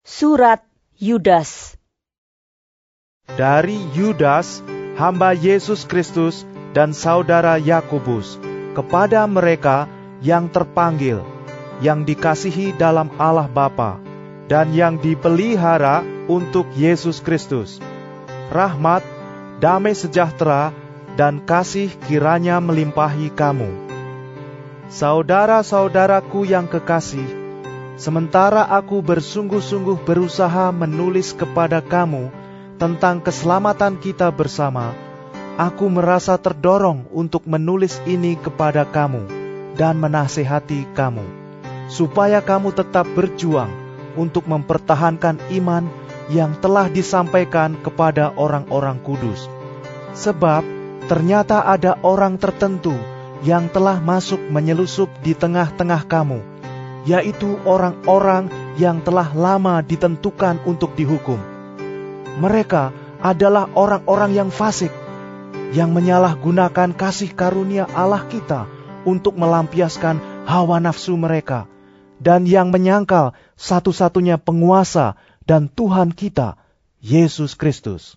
Surat Yudas. Dari Yudas, hamba Yesus Kristus dan saudara Yakobus, kepada mereka yang terpanggil, yang dikasihi dalam Allah Bapa, dan yang dipelihara untuk Yesus Kristus. Rahmat, damai sejahtera, dan kasih kiranya melimpahi kamu. Saudara-saudaraku yang kekasih, sementara aku bersungguh-sungguh berusaha menulis kepada kamu tentang keselamatan kita bersama, aku merasa terdorong untuk menulis ini kepada kamu dan menasihati kamu, supaya kamu tetap berjuang untuk mempertahankan iman yang telah disampaikan kepada orang-orang kudus. Sebab ternyata ada orang tertentu yang telah masuk menyelusup di tengah-tengah kamu, yaitu orang-orang yang telah lama ditentukan untuk dihukum. Mereka adalah orang-orang yang fasik, yang menyalahgunakan kasih karunia Allah kita untuk melampiaskan hawa nafsu mereka, dan yang menyangkal satu-satunya penguasa dan Tuhan kita, Yesus Kristus.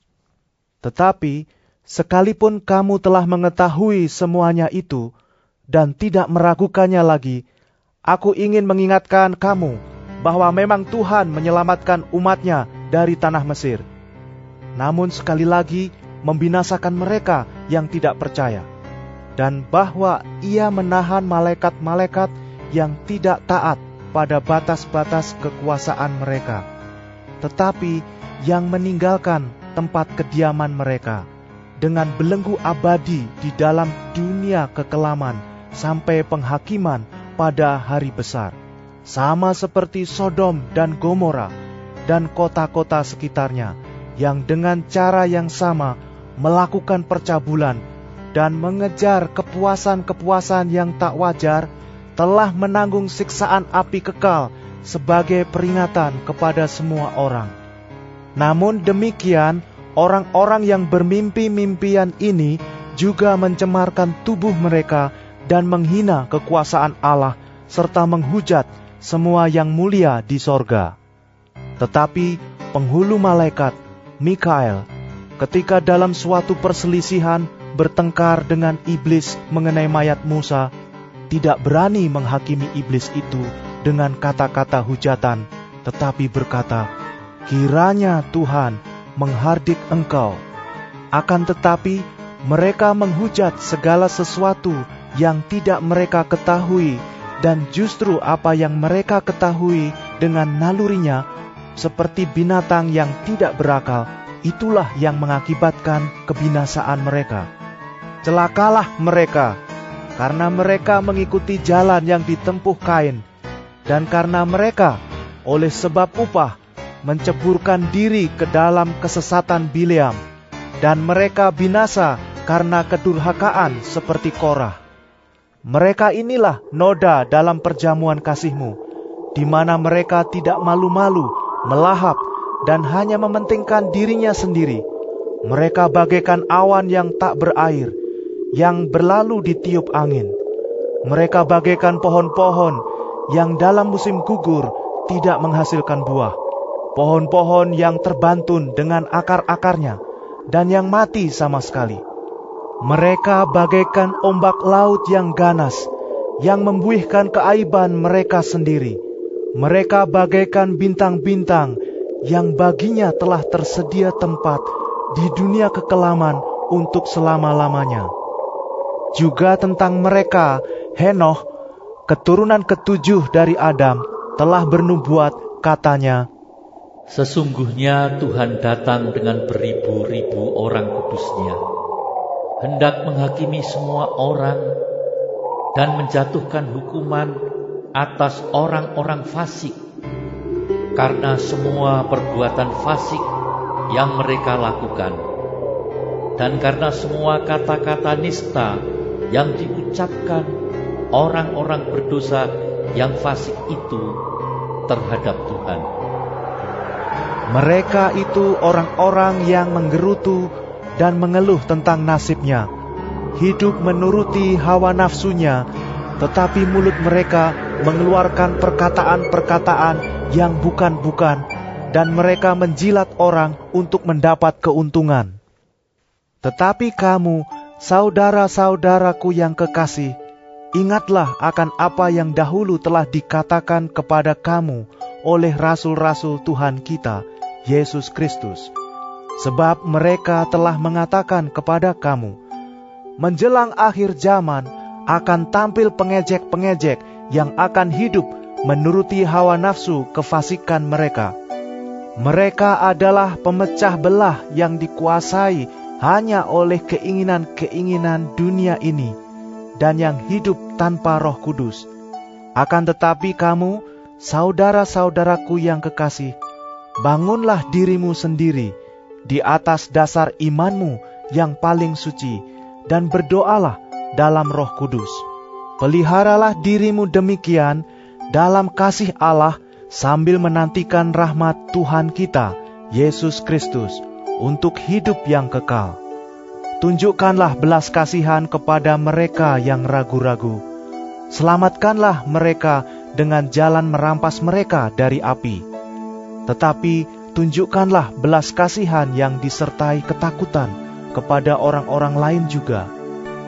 Tetapi, sekalipun kamu telah mengetahui semuanya itu, dan tidak meragukannya lagi, aku ingin mengingatkan kamu bahwa memang Tuhan menyelamatkan umat-Nya dari tanah Mesir. Namun sekali lagi membinasakan mereka yang tidak percaya, dan bahwa Ia menahan malaikat-malaikat yang tidak taat pada batas-batas kekuasaan mereka, tetapi yang meninggalkan tempat kediaman mereka, dengan belenggu abadi di dalam dunia kekelaman sampai penghakiman pada hari besar, sama seperti Sodom dan Gomora dan kota-kota sekitarnya, yang dengan cara yang sama melakukan percabulan dan mengejar kepuasan-kepuasan yang tak wajar, telah menanggung siksaan api kekal sebagai peringatan kepada semua orang. Namun demikian, orang-orang yang bermimpi-mimpian ini juga mencemarkan tubuh mereka dan menghina kekuasaan Allah, serta menghujat semua yang mulia di sorga. Tetapi penghulu malaikat, Mikael, ketika dalam suatu perselisihan bertengkar dengan iblis mengenai mayat Musa, tidak berani menghakimi iblis itu dengan kata-kata hujatan, tetapi berkata, "Kiranya Tuhan menghardik engkau." Akan tetapi mereka menghujat segala sesuatu yang tidak mereka ketahui, dan justru apa yang mereka ketahui dengan nalurinya, seperti binatang yang tidak berakal, itulah yang mengakibatkan kebinasaan mereka. Celakalah mereka, karena mereka mengikuti jalan yang ditempuh Kain, dan karena mereka oleh sebab upah menceburkan diri ke dalam kesesatan Bileam, dan mereka binasa karena kedurhakaan seperti Korah. Mereka inilah noda dalam perjamuan kasih-Mu, di mana mereka tidak malu-malu, melahap, dan hanya mementingkan dirinya sendiri. Mereka bagaikan awan yang tak berair, yang berlalu ditiup angin. Mereka bagaikan pohon-pohon yang dalam musim gugur tidak menghasilkan buah, pohon-pohon yang terbantun dengan akar-akarnya, dan yang mati sama sekali. Mereka bagaikan ombak laut yang ganas, yang membuihkan keaiban mereka sendiri. Mereka bagaikan bintang-bintang yang baginya telah tersedia tempat di dunia kekelaman untuk selama-lamanya. Juga tentang mereka, Henoh, keturunan ketujuh dari Adam, telah bernubuat, katanya, "Sesungguhnya Tuhan datang dengan beribu-ribu orang kudus-Nya, hendak menghakimi semua orang dan menjatuhkan hukuman atas orang-orang fasik, karena semua perbuatan fasik yang mereka lakukan, dan karena semua kata-kata nista yang diucapkan orang-orang berdosa yang fasik itu terhadap Tuhan." Mereka itu orang-orang yang menggerutu dan mengeluh tentang nasibnya, hidup menuruti hawa nafsunya, tetapi mulut mereka mengeluarkan perkataan-perkataan yang bukan-bukan dan mereka menjilat orang untuk mendapat keuntungan. Tetapi kamu, saudara-saudaraku yang kekasih, ingatlah akan apa yang dahulu telah dikatakan kepada kamu oleh rasul-rasul Tuhan kita, Yesus Kristus. Sebab mereka telah mengatakan kepada kamu, menjelang akhir zaman akan tampil pengejek-pengejek yang akan hidup menuruti hawa nafsu kefasikan mereka. Mereka adalah pemecah belah yang dikuasai hanya oleh keinginan-keinginan dunia ini dan yang hidup tanpa Roh Kudus. Akan tetapi kamu, saudara-saudaraku yang kekasih, bangunlah dirimu sendiri di atas dasar imanmu yang paling suci, dan berdoalah dalam Roh Kudus. Peliharalah dirimu demikian dalam kasih Allah, sambil menantikan rahmat Tuhan kita, Yesus Kristus, untuk hidup yang kekal. Tunjukkanlah belas kasihan kepada mereka yang ragu-ragu. Selamatkanlah mereka dengan jalan merampas mereka dari api. Tetapi tunjukkanlah belas kasihan yang disertai ketakutan kepada orang-orang lain juga,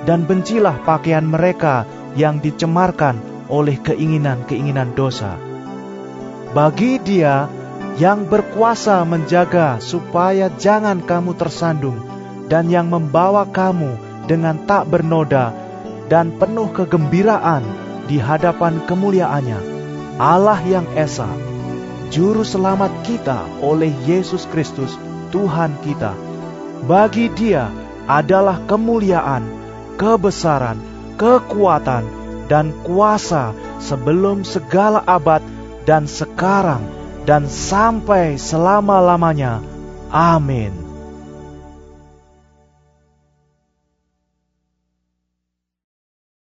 dan bencilah pakaian mereka yang dicemarkan oleh keinginan-keinginan dosa. Bagi Dia yang berkuasa menjaga supaya jangan kamu tersandung, dan yang membawa kamu dengan tak bernoda dan penuh kegembiraan di hadapan kemuliaannya, Allah yang Esa, Juru Selamat kita oleh Yesus Kristus Tuhan kita. Bagi Dia adalah kemuliaan, kebesaran, kekuatan, dan kuasa sebelum segala abad dan sekarang dan sampai selama-lamanya. Amin.